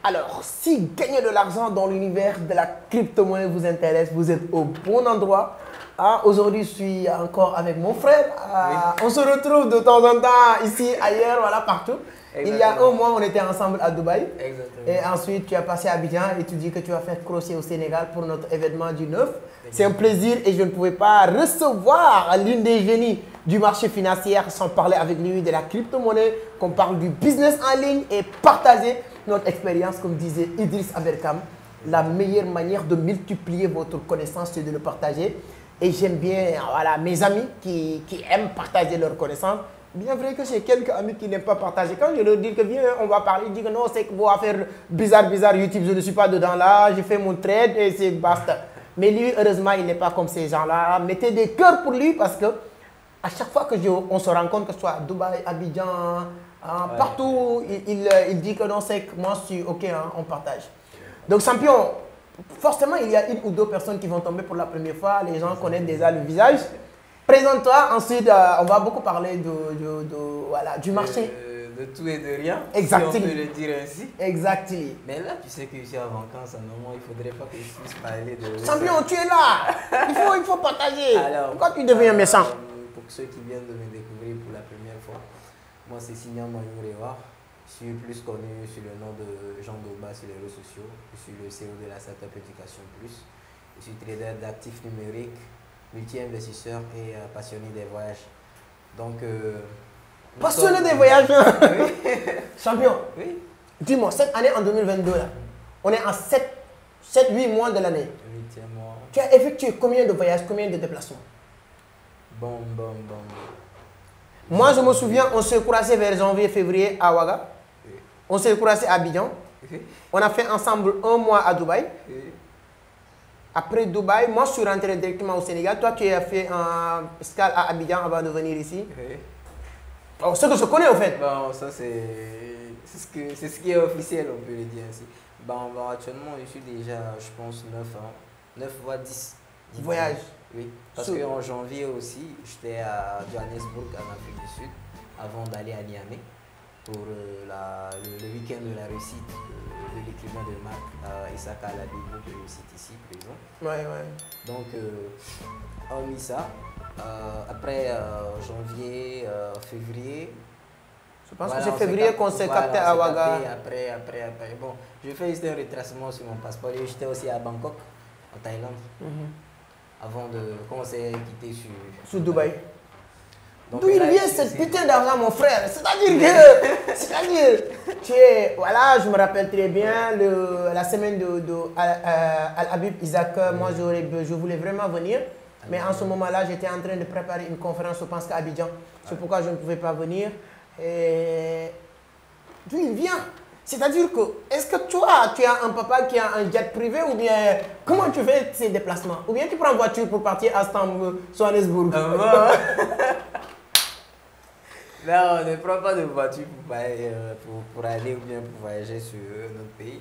Alors, si gagner de l'argent dans l'univers de la crypto-monnaie vous intéresse, vous êtes au bon endroit. Ah, aujourd'hui, je suis encore avec mon frère. On se retrouve de temps en temps ici, ailleurs, voilà, partout. Exactement. Il y a un mois, on était ensemble à Dubaï. Exactement. Et ensuite, tu as passé à Abidjan et tu dis que tu vas faire crochet au Sénégal pour notre événement du 9. C'est un plaisir et je ne pouvais pas recevoir l'une des génies du marché financier sans parler avec lui de la crypto-monnaie, qu'on parle du business en ligne et partager notre expérience, comme disait Idriss Aberkam. La meilleure manière de multiplier votre connaissance, c'est de le partager. Et j'aime bien voilà, mes amis qui aiment partager leurs connaissances. Bien vrai que j'ai quelques amis qui n'aiment pas partager. Quand je leur dis que viens, on va parler, ils disent que non, c'est que vos affaires bizarres YouTube, je ne suis pas dedans là, j'ai fait mon trade et c'est basta. Mais lui, heureusement, il n'est pas comme ces gens-là. Mettez des cœurs pour lui parce que à chaque fois que on se rencontre, que ce soit à Dubaï, Abidjan, partout, il dit que non, c'est que moi, je suis OK, hein, on partage. Donc, champion, forcément, il y a une ou deux personnes qui vont tomber pour la première fois. Les gens connaissent déjà le visage. Présente-toi. Ensuite, on va beaucoup parler voilà, du marché. De tout et de rien, exactement. Si on peut le dire ainsi. Exactement. Mais là, tu sais que je suis en vacances, normalement, il ne faudrait pas que je puisse parler de... Champion, tu es là. Il faut partager. Alors, pourquoi tu deviens méchant? Pour ceux qui viennent de me découvrir pour la première fois, moi, c'est Signan Mayourewa. Je suis plus connu sous le nom de Jean Doba sur les réseaux sociaux. Je suis le CEO de la Startup Education Plus. Je suis trader d'actifs numériques, multi-investisseur et passionné des voyages. Donc, passionné des voyages. Oui. Champion, oui. Dis-moi, cette année en 2022, là, on est en 7-8 mois de l'année. 8e mois. Tu as effectué combien de voyages, combien de déplacements? Bon. Moi, je me souviens, on s'est croisé vers janvier-février à Ouaga. Oui. On s'est croisé à Abidjan. Oui. On a fait ensemble 1 mois à Dubaï. Oui. Après Dubaï, moi, je suis rentré directement au Sénégal. Toi, tu as fait un escale à Abidjan avant de venir ici. Oui. Oh, ce que je connais, au fait. Bon, ça, c'est ce qui est officiel, on peut le dire ainsi. Bon, actuellement, je suis déjà, je pense, 9 voire 10 voyages. Oui, parce qu'en janvier aussi, j'étais à Johannesburg, en Afrique du Sud, avant d'aller à Niamey pour le week-end de la réussite de l'écrivain de Marc Isaka Alabibou, que je cite ici, présent. Ouais. Donc, hormis ça, après janvier, février. Je pense que c'est février qu'on s'est capté à Ouaga. Après. Bon, je fais juste un retracement sur mon passeport. J'étais aussi à Bangkok, en Thaïlande. Avant de commencer à quitter sur Dubaï. D'où il vient cette putain d'argent, mon frère? C'est-à-dire, tu es, voilà, je me rappelle très bien, la semaine de Al-Habib Isaac, moi je voulais vraiment venir, mais en ce moment-là, j'étais en train de préparer une conférence, je pense qu'à Abidjan. C'est pourquoi je ne pouvais pas venir. D'où il vient? C'est-à-dire que, est-ce que toi, tu as un papa qui a un jet privé ou bien comment tu fais ces déplacements? Ou bien tu prends une voiture pour partir à Johannesburg? Non, on ne prend pas de voiture pour aller ou bien pour voyager sur notre pays.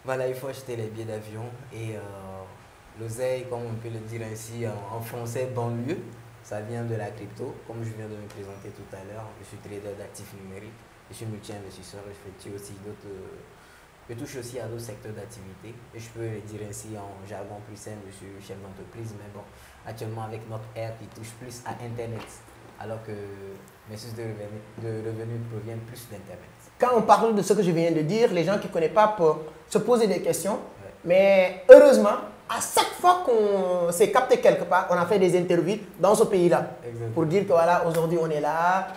Voilà, il faut acheter les billets d'avion et l'oseille, comme on peut le dire ainsi en français, banlieue, ça vient de la crypto. Comme je viens de me présenter tout à l'heure, je suis trader d'actifs numériques. Je suis multi-investisseur, je touche aussi à d'autres secteurs d'activité. Et je peux le dire ainsi en jargon plus simple, je suis chef d'entreprise, mais bon, actuellement avec notre ère qui touche plus à Internet, alors que mes sources de revenus proviennent plus d'Internet. Quand on parle de ce que je viens de dire, les gens qui ne connaissent pas peuvent se poser des questions, mais heureusement, à chaque fois qu'on s'est capté quelque part, on a fait des interviews dans ce pays-là. Pour dire que voilà, aujourd'hui on est là,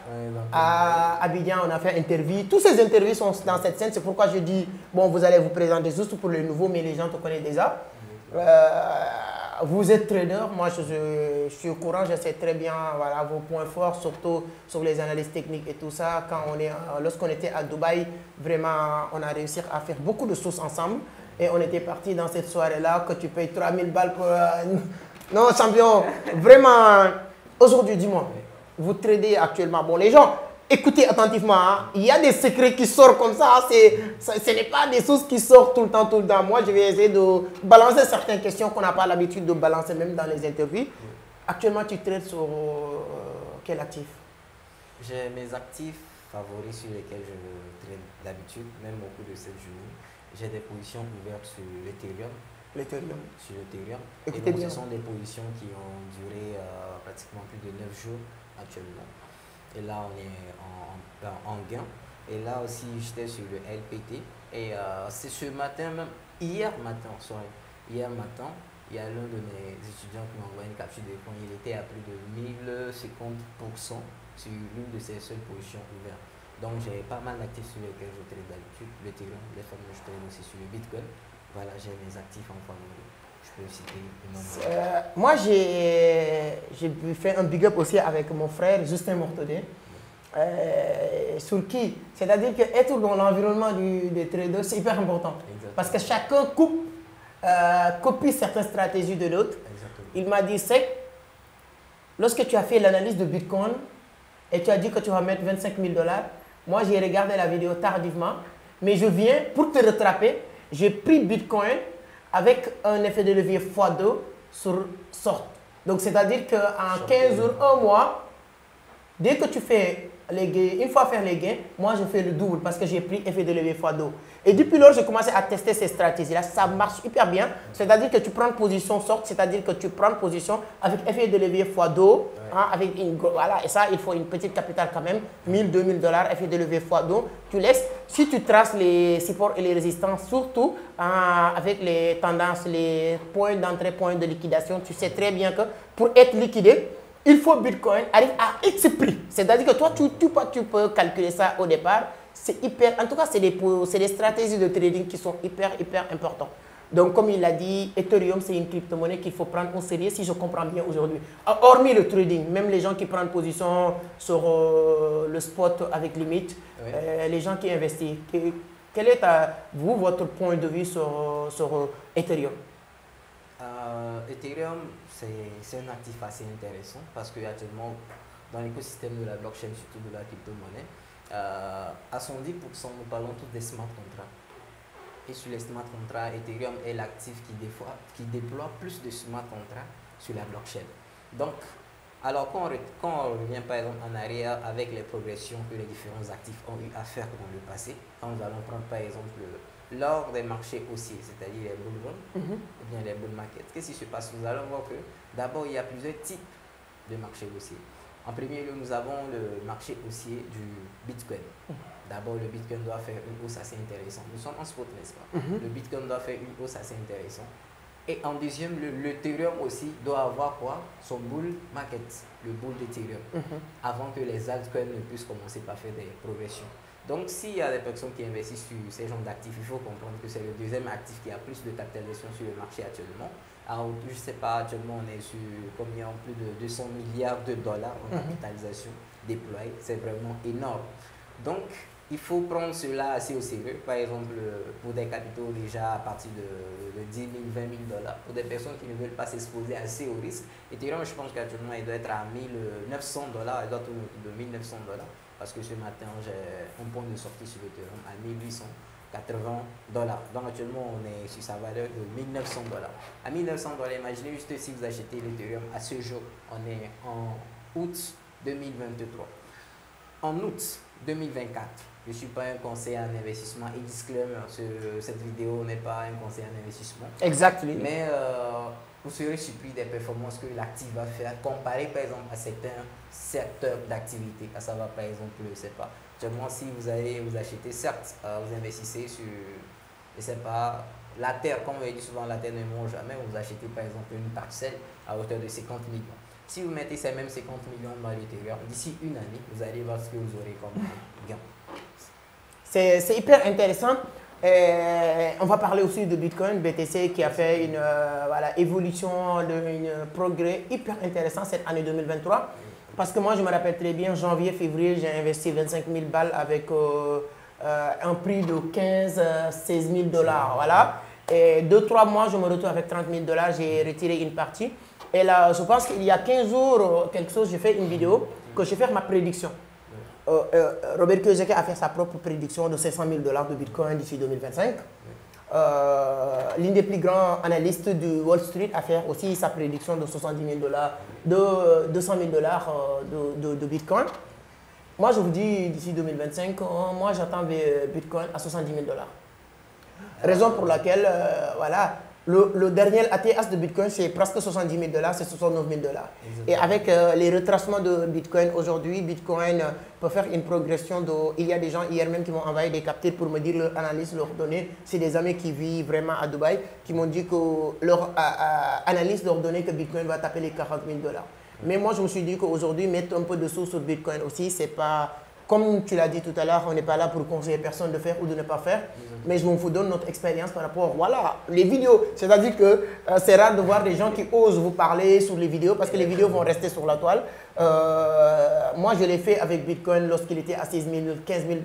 à Abidjan on a fait interview. Tous ces interviews sont dans cette scène, c'est pourquoi je dis, bon vous allez vous présenter juste pour les nouveaux, mais les gens te connaissent déjà. Vous êtes trader, moi je suis au courant, je sais très bien voilà, vos points forts, surtout sur les analyses techniques et tout ça. Lorsqu'on était à Dubaï, vraiment on a réussi à faire beaucoup de choses ensemble. Et on était parti dans cette soirée-là, que tu payes 3000 balles pour... Non, champion, vraiment, aujourd'hui, dis-moi, vous tradez actuellement. Bon, les gens, écoutez attentivement, hein, il y a des secrets qui sortent comme ça, ce n'est pas des choses qui sortent tout le temps. Moi, je vais essayer de balancer certaines questions qu'on n'a pas l'habitude de balancer, même dans les interviews. Actuellement, tu trades sur quel actif? J'ai mes actifs favoris sur lesquels je traîne d'habitude, même au cours de cette journée. J'ai des positions ouvertes sur l'Ethereum. Sur l'Ethereum. Et donc, ce sont des positions qui ont duré pratiquement plus de 9 jours actuellement. Et là, on est en gain. Et là aussi, j'étais sur le LPT. Et c'est ce matin, même hier matin, il y a l'un de mes étudiants qui m'a envoyé une capture d'écran. Il était à plus de 1050% sur l'une de ses seules positions ouvertes. Donc, j'ai pas mal d'actifs sur lesquels je trade d'habitude. L'Ethereum, les fameux, je trade aussi sur le Bitcoin. Voilà, j'ai mes actifs en favori. Je peux citer énormément. Moi, j'ai fait un big up aussi avec mon frère Justin Mortodé. Sur qui, c'est-à-dire qu'être dans l'environnement des traders, c'est hyper important. Exactement. Parce que chacun copie certaines stratégies de l'autre. Il m'a dit, c'est lorsque tu as fait l'analyse de Bitcoin et tu as dit que tu vas mettre 25 000 $, moi j'ai regardé la vidéo tardivement, mais je viens pour te rattraper. J'ai pris Bitcoin avec un effet de levier x2 sur sorte. Donc c'est-à-dire qu'en 15 jours, un mois, dès que tu fais les gains, une fois faire les gains, moi je fais le double parce que j'ai pris effet de levier x2. Et depuis lors, j'ai commencé à tester ces stratégies-là. Ça marche hyper bien. C'est-à-dire que tu prends position sorte, c'est-à-dire que tu prends position avec effet de levier x2. Hein, avec voilà, et ça, il faut une petite capitale quand même. 1000, 2000 $, effet de levier x2. Tu laisses, si tu traces les supports et les résistances, surtout avec les tendances, les points d'entrée, points de liquidation, tu sais très bien que pour être liquidé, il faut Bitcoin arrive à X prix. C'est-à-dire que toi, tu peux calculer ça au départ. C'est hyper, en tout cas, c'est des stratégies de trading qui sont hyper importantes. Donc, comme il l'a dit, Ethereum, c'est une crypto-monnaie qu'il faut prendre au sérieux, si je comprends bien aujourd'hui. Hormis le trading, même les gens qui prennent position sur le spot avec limite, oui. Les gens qui investissent. Quel est, vous, votre point de vue sur Ethereum? Ethereum, c'est un actif assez intéressant parce qu'actuellement, dans l'écosystème de la blockchain, surtout de la crypto-monnaie, à 110%, nous parlons tous des smart contracts. Et sur les smart contracts, Ethereum est l'actif qui déploie plus de smart contracts sur la blockchain. Donc, alors quand on revient par exemple en arrière avec les progressions que les différents actifs ont eu à faire dans le passé, quand nous allons prendre par exemple lors des marchés haussiers, c'est-à-dire les bull run, ou bien les bull market, qu'est-ce qui se passe? Nous allons voir que d'abord il y a plusieurs types de marchés haussiers. En premier lieu, nous avons le marché haussier du Bitcoin. D'abord, le Bitcoin doit faire une hausse assez intéressante. Nous sommes en spot, n'est-ce pas? Le Bitcoin doit faire une hausse assez intéressante. Et en deuxième, l'Ethereum aussi doit avoir quoi? Son bull market, le bull d'Ethereum, avant que les altcoins ne puissent commencer par faire des progressions. Donc, s'il y a des personnes qui investissent sur ces genres d'actifs, il faut comprendre que c'est le deuxième actif qui a plus de capitalisation sur le marché actuellement. Alors, je ne sais pas, actuellement, on est sur combien? Plus de 200 milliards de dollars en capitalisation déployée. C'est vraiment énorme. Donc, il faut prendre cela assez au sérieux. Par exemple, pour des capitaux déjà à partir de 10 000, 20 000 $, pour des personnes qui ne veulent pas s'exposer assez au risque. Ethereum, je pense qu'actuellement, il doit être à 1 900 $, il doit tourner autour de 1 900 $. Parce que ce matin, j'ai un point de sortie sur Ethereum à 1880 $. Donc actuellement, on est sur sa valeur de 1 900 $. À 1 900 $, imaginez juste si vous achetez l'Ethereum à ce jour, on est en août 2023. En août 2024, je ne suis pas un conseiller en investissement et disclaimer, cette vidéo n'est pas un conseil en investissement. Exactement. Mais vous serez surpris des performances que l'actif va faire comparé par exemple à certains secteurs d'activité, à savoir par exemple, je ne sais pas, actuellement si vous allez vous acheter, certes, vous investissez sur, je ne sais pas, la terre, comme on dit souvent, la terre ne mange jamais, vous achetez par exemple une parcelle à hauteur de 50 millions. Si vous mettez ces mêmes 50 millions dans l'intérieur, d'ici une année, vous allez voir ce que vous aurez comme gain. C'est hyper intéressant. On va parler aussi de Bitcoin, BTC, qui a fait une évolution, un progrès hyper intéressant cette année 2023. Parce que moi, je me rappelle très bien, janvier, février, j'ai investi 25 000 balles avec un prix de 15 000, 16 000 $. Voilà. Et 2-3 mois, je me retrouve avec 30 000 $. J'ai retiré une partie. Et là, je pense qu'il y a 15 jours, quelque chose, j'ai fait une vidéo que je vais faire ma prédiction. Robert Kiyosaki a fait sa propre prédiction de 500 000 $ de Bitcoin d'ici 2025. L'un des plus grands analystes de Wall Street a fait aussi sa prédiction de 70 000 $, de 200 000 $ de Bitcoin. Moi, je vous dis, d'ici 2025, moi, j'attends Bitcoin à 70 000 $. Raison pour laquelle, voilà, le dernier ATH de Bitcoin, c'est presque 70 000 $, c'est 69 000 $. Et avec les retracements de Bitcoin aujourd'hui, Bitcoin peut faire une progression de... Il y a des gens hier même qui m'ont envoyé des captures pour me dire leur analyse, leurs données. C'est des amis qui vivent vraiment à Dubaï qui m'ont dit que leur analyse leur donnait que Bitcoin va taper les 40 000 $. Mais moi, je me suis dit qu'aujourd'hui, mettre un peu de sous sur Bitcoin aussi, c'est pas... Comme tu l'as dit tout à l'heure, on n'est pas là pour conseiller personne de faire ou de ne pas faire. Mais je vous donne notre expérience par rapport, voilà, les vidéos. C'est-à-dire que c'est rare de voir des gens qui osent vous parler sur les vidéos parce que les vidéos vont rester sur la toile. Moi, je l'ai fait avec Bitcoin lorsqu'il était à 15 000 $.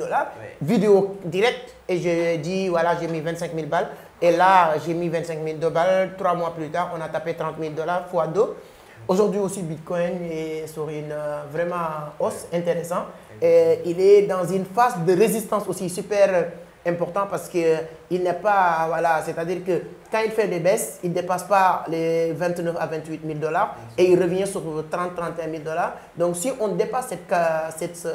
Vidéo directe. Et j'ai dit, voilà, j'ai mis 25 000 balles. Et là, j'ai mis 25 000 balles. 3 mois plus tard, on a tapé 30 000 $ fois 2. Aujourd'hui aussi, Bitcoin est sur une vraiment hausse intéressante. Et il est dans une phase de résistance aussi super important parce qu'il n'est pas, voilà, c'est-à-dire que quand il fait des baisses, il ne dépasse pas les 29 à 28 000 $ et il revient sur 30-31 000 $. Donc si on dépasse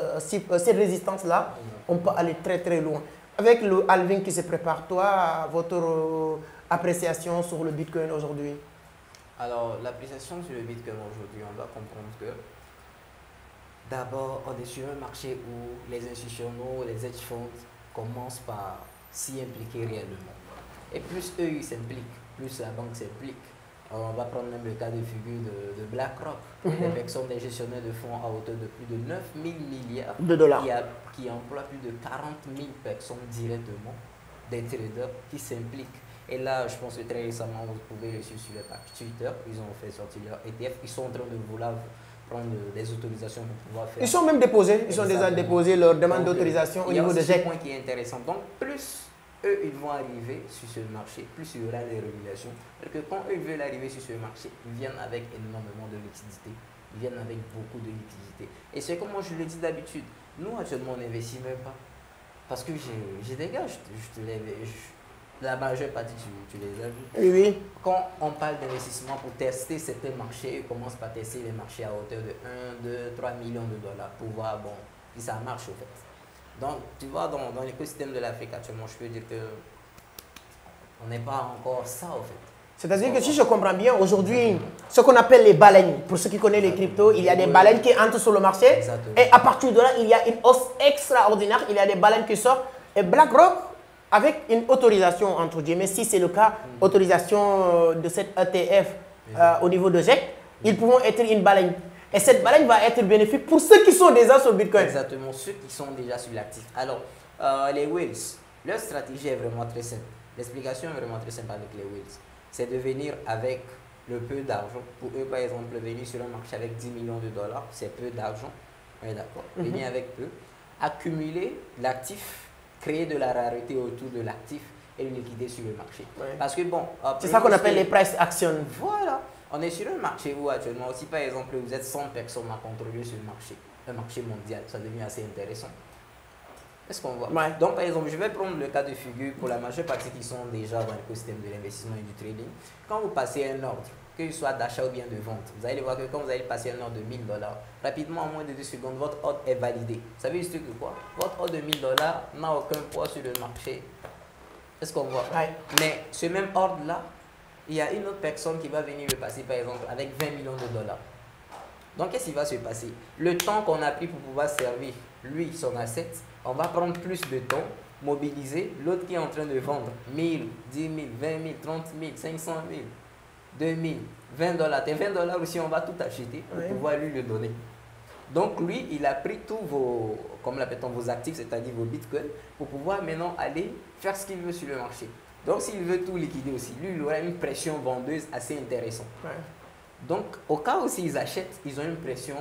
cette résistance-là, on peut aller très très loin. Avec le halving qui se prépare, toi, votre appréciation sur le Bitcoin aujourd'hui? Alors, l'appréciation sur le Bitcoin aujourd'hui, on doit comprendre que d'abord, on est sur un marché où les institutionnels, les hedge funds commencent par s'y impliquer réellement. Et plus eux, ils s'impliquent, plus la banque s'implique. On va prendre même le cas de figure de BlackRock, des personnes, des gestionnaires de fonds à hauteur de plus de 9 000 milliards de dollars qui emploient plus de 40 000 personnes directement, des traders qui s'impliquent. Et là, je pense que très récemment, vous pouvez le suivre sur les pages Twitter, ils ont fait sortir leur ETF, ils sont en train de vouloir prendre des autorisations pour pouvoir faire... Ils sont même déposés, ils ont déjà déposé leur demande d'autorisation au niveau de GEC. C'est un point qui est intéressant. Donc, plus eux, ils vont arriver sur ce marché, plus il y aura des régulations. Parce que quand eux veulent arriver sur ce marché, ils viennent avec énormément de liquidités. Ils viennent avec beaucoup de liquidités. Et c'est comme moi je le dis d'habitude, nous actuellement on n'investit même pas. Parce que j'ai des gars, la majeure partie, tu les as vus. Oui, oui. Quand on parle d'investissement pour tester certains marchés, on commence par tester les marchés à hauteur de 1, 2, 3 millions de dollars pour voir bon, si ça marche au fait. Donc, tu vois, dans l'écosystème de l'Afrique actuellement, je peux dire que on n'est pas encore ça au fait. C'est-à-dire que si je comprends bien, aujourd'hui, ce qu'on appelle les baleines, pour ceux qui connaissent les cryptos, il y a des baleines qui entrent sur le marché. Exactement. Et à partir de là, il y a une hausse extraordinaire. Il y a des baleines qui sortent. Et BlackRock, avec une autorisation, entre guillemets, si c'est le cas, autorisation de cette ETF au niveau de GEC, ils pourront être une baleine. Et cette baleine va être bénéfique pour ceux qui sont déjà sur Bitcoin. Exactement, ceux qui sont déjà sur l'actif. Alors, les whales, leur stratégie est vraiment très simple. L'explication est vraiment très simple avec les whales. C'est de venir avec le peu d'argent. Pour eux, par exemple, venir sur un marché avec 10 millions de dollars, c'est peu d'argent. Oui, d'accord. Venir avec peu. Accumuler l'actif, créer de la rareté autour de l'actif et le liquider sur le marché. Ouais. Parce que bon... c'est ça qu'on appelle les price action. Voilà. On est sur un marché où actuellement, si par exemple vous êtes 100 personnes à contrôler ce marché, un marché mondial, ça devient assez intéressant. Est-ce qu'on voit? Ouais. Donc par exemple, je vais prendre le cas de figure pour la majeure partie qui sont déjà dans l'écosystème de l'investissement et du trading. Quand vous passez un ordre, qu'il soit d'achat ou bien de vente, vous allez voir que quand vous allez passer un ordre de 1000 $, rapidement, en moins de 2 secondes, votre ordre est validé. Vous savez juste que quoi? Votre ordre de 1000 $ n'a aucun poids sur le marché. Est-ce qu'on voit? Ouais. Mais ce même ordre-là, il y a une autre personne qui va venir le passer, par exemple, avec 20 millions de dollars. Donc, qu'est-ce qui va se passer? Le temps qu'on a pris pour pouvoir servir, lui, son asset, on va prendre plus de temps, mobiliser l'autre qui est en train de vendre 1000, 10 000, 20 000, 30 000, 500 000, 2000, 20 $. Tes 20 $ aussi, on va tout acheter pour pouvoir lui le donner. Donc, lui, il a pris tous vos, comme l'appelle-t-on, vos actifs, c'est-à-dire vos bitcoins, pour pouvoir maintenant aller faire ce qu'il veut sur le marché. Donc, s'il veut tout liquider aussi, lui, il aura une pression vendeuse assez intéressante. Ouais. Donc, au cas où s'ils achètent, ils ont une pression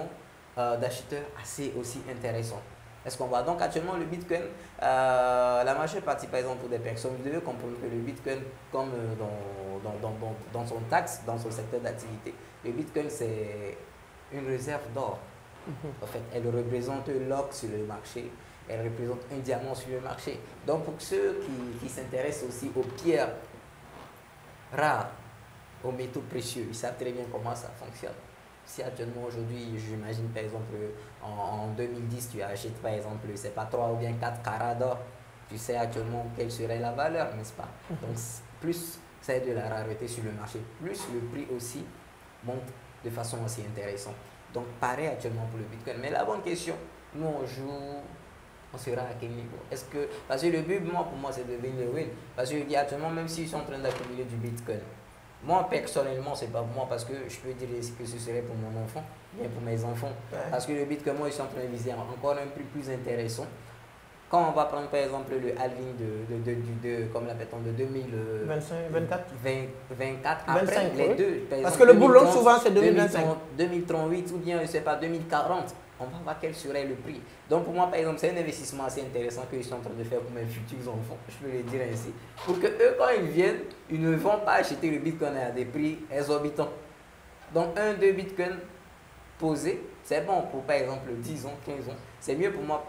d'acheteurs assez aussi intéressante. Est-ce qu'on voit? Donc, actuellement, le Bitcoin, la majeure partie, par exemple, pour des personnes, vous devez comprendre que le Bitcoin, comme dans son taxe, dans son secteur d'activité, le Bitcoin, c'est une réserve d'or. En fait, elle représente l'or sur le marché. Elle représente un diamant sur le marché. Donc, pour ceux qui s'intéressent aussi aux pierres rares, aux métaux précieux, ils savent très bien comment ça fonctionne. si actuellement aujourd'hui, j'imagine par exemple en 2010, tu achètes par exemple, c'est pas 3 ou bien 4 carats d'or, tu sais actuellement quelle serait la valeur, n'est-ce pas? Donc plus c'est de la rareté sur le marché, plus le prix aussi monte de façon aussi intéressante. Donc pareil actuellement pour le Bitcoin. Mais la bonne question, nous on joue, on sera à quel niveau? Est-ce que, parce que le but pour moi c'est de devenir win. Parce que je dis actuellement, même s'ils sont en train d'accumuler du Bitcoin, moi personnellement c'est pas pour moi parce que je peux dire que ce serait pour mon enfant, bien pour mes enfants. Ouais. Parce que le Bitcoin, moi ils sont en train de viser encore un prix plus intéressant. Quand on va prendre par exemple le halving comme l'appelle-t-on, de 2024, 24, après 25, les oui. Deux. Parce que le boulot souvent c'est 2025. 2038 ou bien je ne sais pas 2040, on va voir quel serait le prix. Donc pour moi par exemple c'est un investissement assez intéressant qu'ils sont en train de faire pour mes futurs enfants, je peux le dire ainsi. Pour que eux quand ils viennent, ils ne vont pas acheter le Bitcoin à des prix exorbitants. Donc 1-2 Bitcoin posés, c'est bon pour par exemple 10 ans, 15 ans. C'est mieux pour moi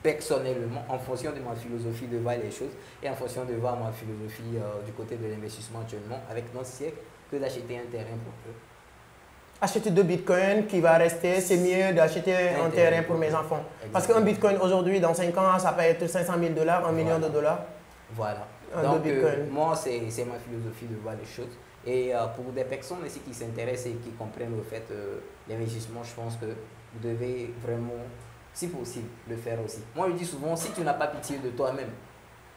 personnellement, en fonction de ma philosophie de voir les choses et en fonction de voir ma philosophie du côté de l'investissement actuellement avec notre siècle, que d'acheter un terrain pour eux. Acheter 2 bitcoins qui va rester, c'est mieux d'acheter un terrain pour mes enfants. Exactement. Parce qu'un bitcoin aujourd'hui, dans 5 ans, ça peut être 500 000 $, 1 million de dollars. Voilà. Donc, moi, c'est ma philosophie de voir les choses. Et pour des personnes ici qui s'intéressent et qui comprennent le fait l'investissement, je pense que vous devez vraiment, si possible, le faire aussi. Moi, je dis souvent, si tu n'as pas pitié de toi-même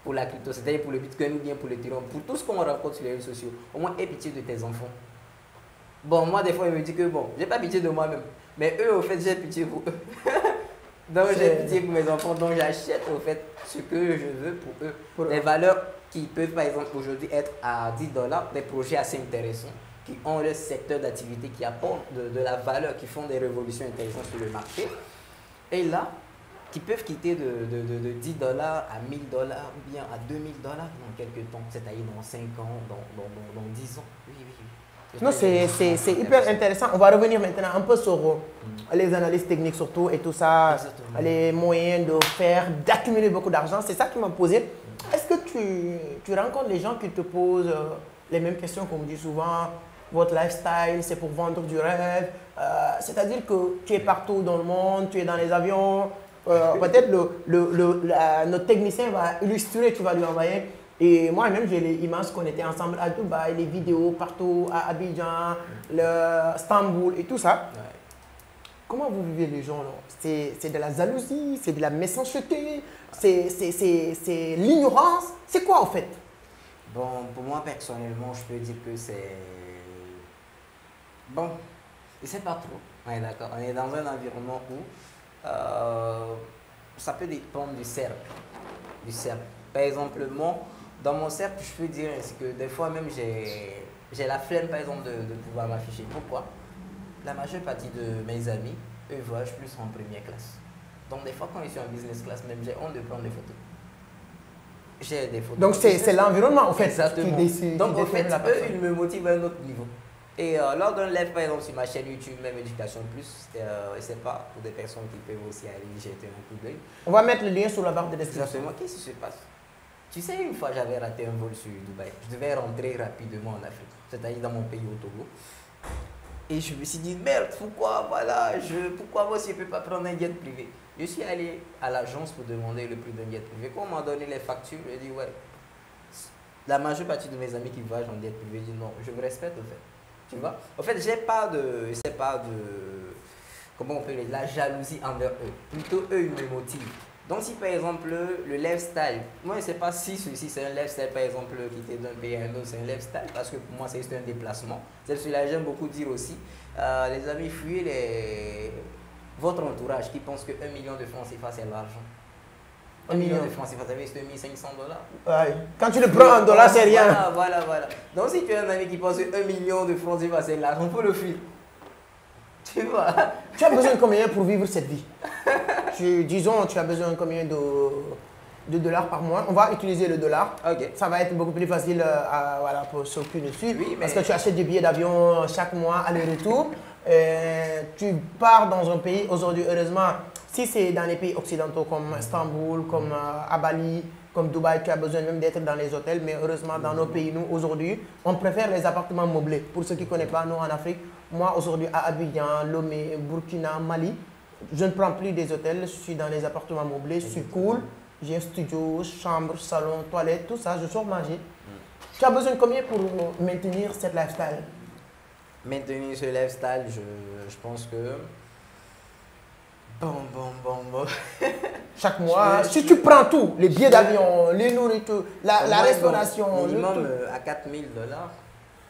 pour la crypto, c'est-à-dire pour le Bitcoin ou bien pour l'Ethereum, pour tout ce qu'on rencontre sur les réseaux sociaux, au moins aie pitié de tes enfants. Bon, moi, des fois, je me dis que bon, j'ai pas pitié de moi-même, mais eux, au fait, j'ai pitié pour eux. Donc, j'ai pitié pour mes enfants, donc j'achète, au fait, ce que je veux pour eux. Pour des valeurs qui peuvent, par exemple, aujourd'hui être à 10 $, des projets assez intéressants, qui ont leur secteur d'activité, qui apportent de la valeur, qui font des révolutions intéressantes sur le marché. Et là, qui peuvent quitter de 10 $ à 1 000 $ ou bien à 2 000 $ dans quelques temps, c'est-à-dire dans 5 ans, dans 10 ans. Oui, oui, oui. Non, c'est hyper intéressant. On va revenir maintenant un peu sur les analyses techniques surtout et tout ça, les moyens de faire, d'accumuler beaucoup d'argent. C'est ça qui m'a posé. Est-ce que tu rencontres les gens qui te posent les mêmes questions qu'on me dit souvent? Votre lifestyle, c'est pour vendre du rêve. C'est-à-dire que tu es partout dans le monde, tu es dans les avions. Peut-être notre technicien va illustrer, tu vas lui envoyer. Et moi-même, j'ai les images qu'on était ensemble à Dubaï, les vidéos partout, à Abidjan, Istanbul et tout ça. Ouais. Comment vous vivez les gens? C'est de la jalousie, c'est de la méchanceté, c'est l'ignorance. C'est quoi en fait? Bon, pour moi personnellement, je peux dire que c'est... Bon, je ne sais pas trop. Ouais, d'accord. On est dans un environnement où ça peut dépendre du cercle. Par exemple, moi, dans mon cercle, je peux dire ainsi que des fois même j'ai la flemme par exemple de pouvoir m'afficher. Pourquoi? La majeure partie de mes amis, eux voyagent plus en première classe. Donc des fois quand ils sont en business class, même j'ai honte de prendre des photos. J'ai des photos. Donc c'est l'environnement en fait. Exactement. Qui décide. Donc en fait, eux, ils me motivent à un autre niveau. Et lors d'un live par exemple sur ma chaîne YouTube, même Éducation Plus, c'est pas pour des personnes qui peuvent aussi aller jeter un coup d'œil. On va mettre le lien sur la barre de description. Exactement. Qu'est-ce qui se passe? Tu sais, une fois j'avais raté un vol sur Dubaï. Je devais rentrer rapidement en Afrique, c'est-à-dire dans mon pays au Togo. Et je me suis dit, merde, pourquoi moi aussi je ne peux pas prendre un jet privé? Je suis allé à l'agence pour demander le prix d'un jet privé. Quand on m'a donné les factures, j'ai dit, ouais. La majeure partie de mes amis qui voyagent en jet privé disent non, je vous respecte au fait. Tu vois? En fait, j'ai pas de, comment on peut dire, la jalousie envers eux. Plutôt, eux, ils me motivent. Donc, si par exemple, le lifestyle, moi je ne sais pas si ceci c'est un lifestyle par exemple qui était d'un pays à un autre, c'est un lifestyle parce que pour moi c'est juste un déplacement. C'est celui-là j'aime beaucoup dire aussi. Les amis, fuyez votre entourage qui pense que 1 million de francs CFA c'est l'argent. 1 million de francs CFA, ça veut dire 1 500 $. Ouais. Quand tu le prends en dollars, c'est rien. Voilà. Donc, si tu as un ami qui pense que 1 million de francs CFA c'est l'argent, il faut le fuir. Tu vois? Tu as besoin de combien pour vivre cette vie? Disons, tu as besoin de combien de dollars par mois? On va utiliser le dollar. Okay. Ça va être beaucoup plus facile voilà, pour ceux qui nous suivent. Oui, parce que tu achètes des billets d'avion chaque mois, aller-retour. Tu pars dans un pays, aujourd'hui, heureusement, si c'est dans les pays occidentaux comme Istanbul, comme à Bali, comme Dubaï, tu as besoin même d'être dans les hôtels. Mais heureusement, dans nos pays, nous, aujourd'hui, on préfère les appartements meublés. Pour ceux qui ne connaissent pas, nous, en Afrique, Moi, aujourd'hui, à Abidjan, Lomé, Burkina, Mali, je ne prends plus des hôtels, je suis dans les appartements meublés, je suis cool. J'ai un studio, chambre, salon, toilette, tout ça, je sors manger. Tu as besoin de combien pour maintenir cette lifestyle? Maintenir ce lifestyle, je pense que... Bon. Chaque mois, si tu prends tout, les billets d'avion, les nourritures, la restauration, minimum à 4 000 $.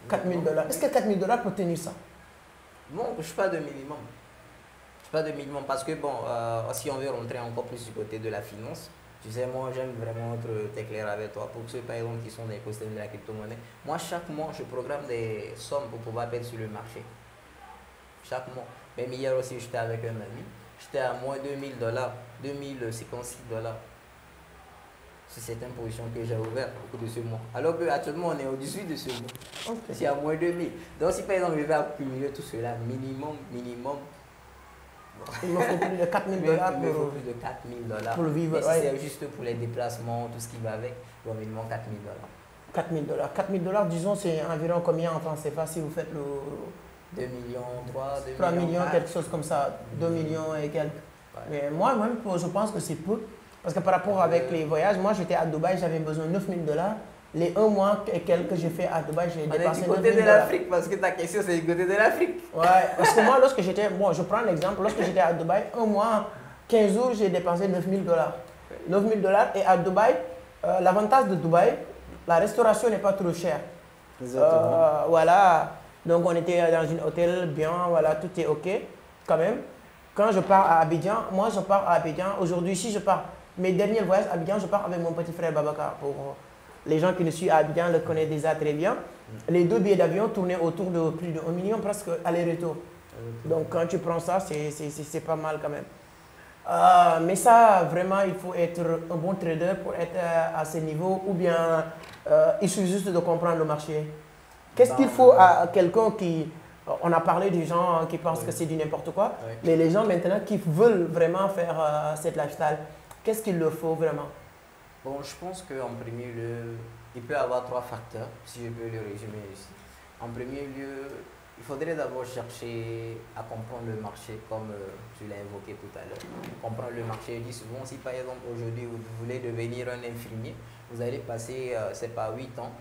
4 000 $. Est-ce que 4 000 $ peut tenir ça? Bon, je ne suis pas de minimum. Je suis pas de minimum parce que, bon, si on veut rentrer encore plus du côté de la finance, tu sais, moi, j'aime vraiment être clair avec toi. Pour ceux, par exemple, qui sont dans l'écosystème de la crypto-monnaie, moi, chaque mois, je programme des sommes pour pouvoir mettre sur le marché. Chaque mois. Même hier aussi, j'étais avec un ami. J'étais à moins 2 000 $, 2056 $. C'est cette position que j'ai ouverte au cours de ce mois. Alors qu'actuellement, on est au-dessus de ce mois. Okay. C'est à moins 2 000. Donc, si par exemple, je vais accumuler tout cela, minimum. Il me faut plus de 4 000 $. Il me faut plus de 4 000 $ pour le vivre. Mais si c'est juste pour les déplacements, tout ce qui va avec, bon, minimum 4 000 $. 4 000 $. 4 000 $, disons, c'est environ combien en francs CFA si vous faites le. 2 millions, 3 millions, quelque chose comme ça. 2 millions et quelques. Ouais. Mais moi-même, je pense que c'est peu. Parce que par rapport avec les voyages, moi j'étais à Dubaï, j'avais besoin de 9 000 $. Les 1 mois et quelques que j'ai fait à Dubaï, j'ai dépensé 9 000 $. Du côté de l'Afrique, parce que ta question c'est du côté de l'Afrique. Ouais, parce que moi, lorsque j'étais, bon, je prends l'exemple, lorsque j'étais à Dubaï, 1 mois, 15 jours, j'ai dépensé 9 000 $. 9 000 $. Et à Dubaï, l'avantage de Dubaï, la restauration n'est pas trop chère. Voilà, donc on était dans un hôtel bien, voilà, tout est OK quand même. Quand je pars à Abidjan, moi je pars à Abidjan. Aujourd'hui, si je pars, mes derniers voyages à Abidjan, je pars avec mon petit frère Babacar. Pour les gens qui nous suivent à Abidjan le connaissent déjà très bien. Les 2 billets d'avion tournaient autour de plus de 1 million presque aller-retour. Donc quand tu prends ça, c'est pas mal quand même. Mais ça, vraiment, il faut être un bon trader pour être à ce niveau ou bien il suffit juste de comprendre le marché. Qu'est-ce qu'il faut à quelqu'un qui... On a parlé des gens qui pensent que c'est du n'importe quoi, mais les gens maintenant qui veulent vraiment faire cette lifestyle, qu'est-ce qu'il leur faut vraiment? Bon, je pense qu'en premier lieu, il peut y avoir 3 facteurs, si je peux le résumer ici. En premier lieu, il faudrait d'abord chercher à comprendre le marché, comme tu l'as évoqué tout à l'heure. Comprendre le marché, je dis souvent, si par exemple aujourd'hui vous voulez devenir un infirmier, vous allez passer, c'est pas 8 ans,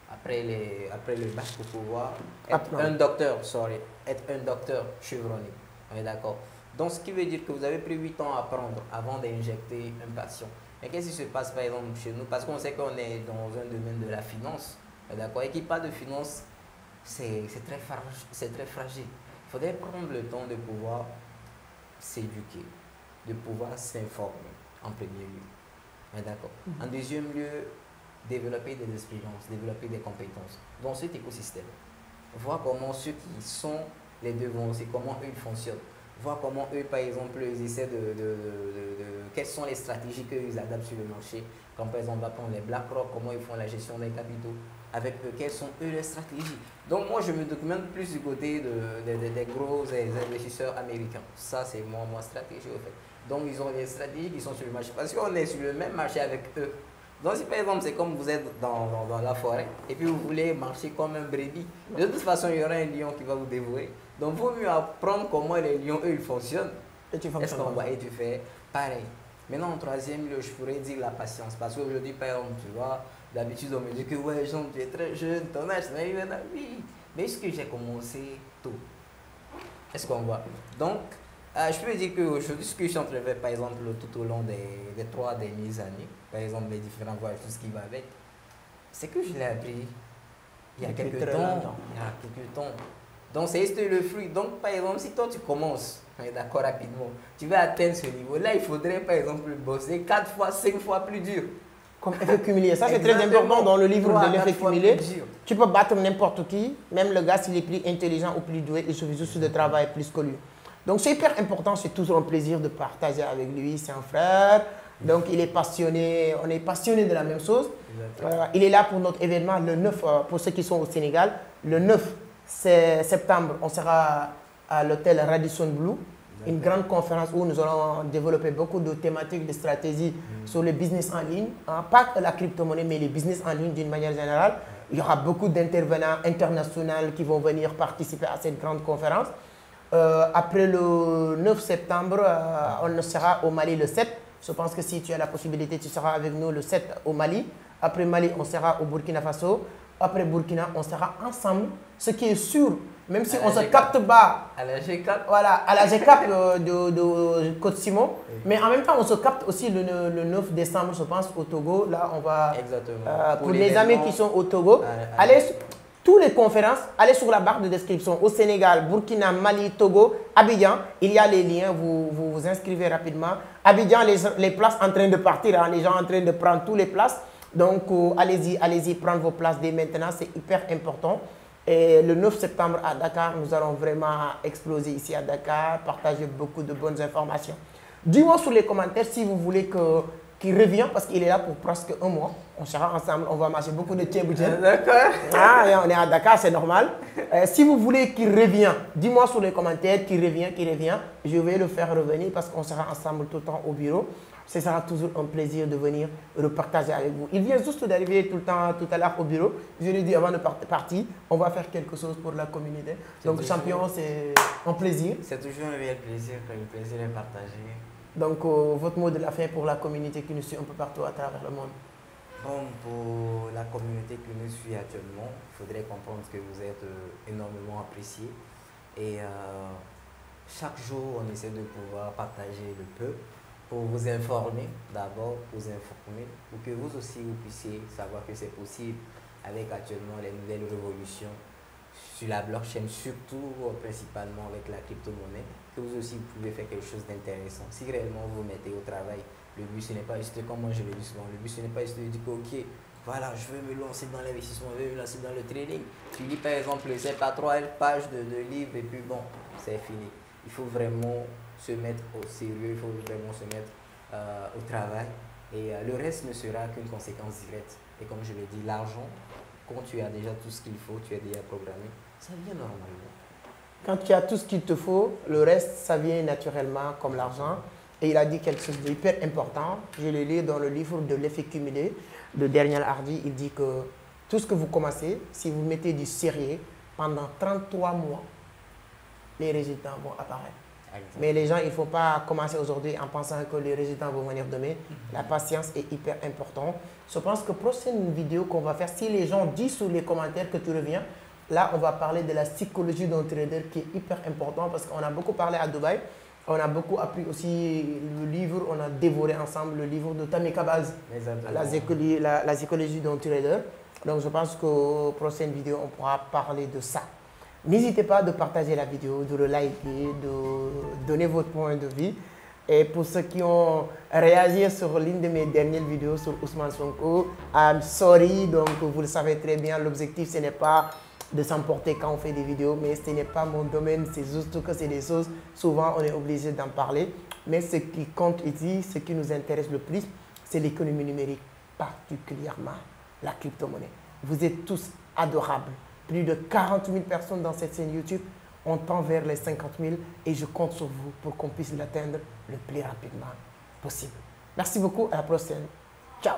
après le bac pour pouvoir être un docteur, être un docteur chevronné. On est d'accord? Donc, ce qui veut dire que vous avez pris 8 ans à apprendre avant d'injecter un patient. Mais qu'est-ce qui se passe par exemple chez nous? Parce qu'on sait qu'on est dans un domaine de la finance, d'accord? Et qui parle de finance, c'est très fragile. Il faudrait prendre le temps de pouvoir s'éduquer, de pouvoir s'informer en premier lieu. D'accord? En deuxième lieu, développer des expériences, développer des compétences dans cet écosystème. Voir comment ceux qui sont les devants aussi, comment eux ils fonctionnent. Voir comment eux, par exemple, ils essaient quelles sont les stratégies qu'ils adaptent sur le marché. Quand par exemple, on va prendre les BlackRock, comment ils font la gestion des capitaux. Avec eux, quelles sont eux les stratégies. Donc moi, je me documente plus du côté des gros investisseurs américains. Ça, c'est moi stratégie au fait. Donc ils ont des stratégies qui sont sur le marché. Parce qu'on est sur le même marché avec eux. Donc si par exemple c'est comme vous êtes dans la forêt et puis vous voulez marcher comme un brebis, de toute façon il y aura un lion qui va vous dévorer. Donc il vaut mieux apprendre comment les lions eux ils fonctionnent. Et tu fais pareil. Maintenant en troisième lieu je pourrais dire la patience. Parce qu'aujourd'hui par exemple tu vois, d'habitude on me dit que ouais Jean tu es très jeune, ton âge c'est une vie. Mais est-ce que j'ai commencé tôt? Est-ce qu'on voit? Donc je peux dire qu'aujourd'hui, ce que je suis en train de faire, par exemple, tout au long des 3 dernières années, par exemple, les différents voyages, tout ce qui va avec, c'est que je l'ai appris il y a quelques temps. Donc, c'est le fruit. Donc, par exemple, si toi, tu commences, d'accord, rapidement, tu vas atteindre ce niveau-là, il faudrait, par exemple, bosser 4 fois, 5 fois plus dur. Comme effet cumulé. Ça, c'est très important dans le livre de l'effet cumulé. Tu peux battre n'importe qui, même le gars, s'il est plus intelligent ou plus doué, il suffit juste de travailler plus que lui. Donc, c'est hyper important, c'est toujours un plaisir de partager avec lui, c'est un frère. Donc, il est passionné, on est passionné de la même chose. Il est là pour notre événement le 9, pour ceux qui sont au Sénégal. Le 9 septembre, on sera à l'hôtel Radisson Blu. Une grande conférence où nous allons développer beaucoup de thématiques, de stratégies sur le business en ligne. Pas la crypto-monnaie, mais le business en ligne d'une manière générale. Il y aura beaucoup d'intervenants internationaux qui vont venir participer à cette grande conférence. Après le 9 septembre, on sera au Mali le 7. Je pense que si tu as la possibilité, tu seras avec nous le 7 au Mali. Après Mali, on sera au Burkina Faso. Après Burkina, on sera ensemble. Ce qui est sûr, même si on se capte bas. À la G4. Voilà, à la G4 de Côte-Simon. Oui. Mais en même temps, on se capte aussi le 9 décembre, je pense, au Togo. Là, on va... Exactement. Pour les amis qui sont au Togo, allez... Toutes les conférences, allez sur la barre de description au Sénégal, Burkina, Mali, Togo, Abidjan. Il y a les liens, vous vous inscrivez rapidement. Abidjan, les places en train de partir, hein, les gens en train de prendre toutes les places. Donc, allez-y, prendre vos places dès maintenant, c'est hyper important. Et le 9 septembre à Dakar, nous allons vraiment exploser ici à Dakar, partager beaucoup de bonnes informations. Dis-moi sur les commentaires si vous voulez qu'il revienne parce qu'il est là pour presque un mois. On sera ensemble, on va marcher beaucoup de tchèbouchen. D'accord. Ah, on est à Dakar, c'est normal. Si vous voulez qu'il revienne, dis-moi sur les commentaires qu'il revient. Je vais le faire revenir parce qu'on sera ensemble tout le temps au bureau. Ce sera toujours un plaisir de venir repartager avec vous. Il vient juste d'arriver tout à l'heure au bureau. Je lui ai dit avant de partir, on va faire quelque chose pour la communauté. Donc, champion, c'est un plaisir. C'est toujours un réel plaisir, le plaisir est partagé. Donc, votre mot de la fin pour la communauté qui nous suit un peu partout à travers le monde. Bon, pour la communauté qui nous suit actuellement, il faudrait comprendre que vous êtes énormément appréciés. Et chaque jour, on essaie de pouvoir partager le peu pour vous informer, d'abord, vous informer, pour que vous aussi vous puissiez savoir que c'est possible avec actuellement les nouvelles révolutions sur la blockchain, surtout principalement avec la crypto-monnaie, que vous aussi vous pouvez faire quelque chose d'intéressant. Si réellement vous vous mettez au travail, le but ce n'est pas juste, comme moi je le dis souvent, le but ce n'est pas juste de dire ok, voilà, je veux me lancer dans l'investissement, je veux me lancer dans le trading. Tu lis par exemple, c'est pas 3 pages de livres et puis bon, c'est fini. Il faut vraiment se mettre au sérieux, il faut vraiment se mettre au travail et le reste ne sera qu'une conséquence directe. Et comme je l'ai dit, l'argent, quand tu as déjà tout ce qu'il faut, tu es déjà programmé, ça vient normalement. Quand tu as tout ce qu'il te faut, le reste, ça vient naturellement comme l'argent. Et il a dit quelque chose d'hyper important. Je le lis dans le livre de l'effet cumulé de Daniel Hardy. Il dit que tout ce que vous commencez, si vous mettez du sérieux, pendant 33 mois, les résultats vont apparaître. Exactement. Mais les gens, il ne faut pas commencer aujourd'hui en pensant que les résultats vont venir demain. La patience est hyper importante. Je pense que prochaine vidéo qu'on va faire, si les gens disent sur les commentaires que tu reviens, là, on va parler de la psychologie d'un trader qui est hyper important parce qu'on a beaucoup parlé à Dubaï. On a beaucoup appris aussi le livre, on a dévoré ensemble le livre de Tamika Baz, la psychologie d'un trader. Donc, je pense qu'aux prochaines vidéos, on pourra parler de ça. N'hésitez pas de partager la vidéo, de le liker, de donner votre point de vue. Et pour ceux qui ont réagi sur l'une de mes dernières vidéos sur Ousmane Sonko, I'm sorry, donc vous le savez très bien, l'objectif ce n'est pas de s'emporter quand on fait des vidéos, mais ce n'est pas mon domaine, c'est juste que c'est des choses, souvent on est obligé d'en parler. Mais ce qui compte ici, ce qui nous intéresse le plus, c'est l'économie numérique, particulièrement la crypto-monnaie. Vous êtes tous adorables. Plus de 40 000 personnes dans cette chaîne YouTube. On tend vers les 50 000 et je compte sur vous pour qu'on puisse l'atteindre le plus rapidement possible. Merci beaucoup, à la prochaine. Ciao.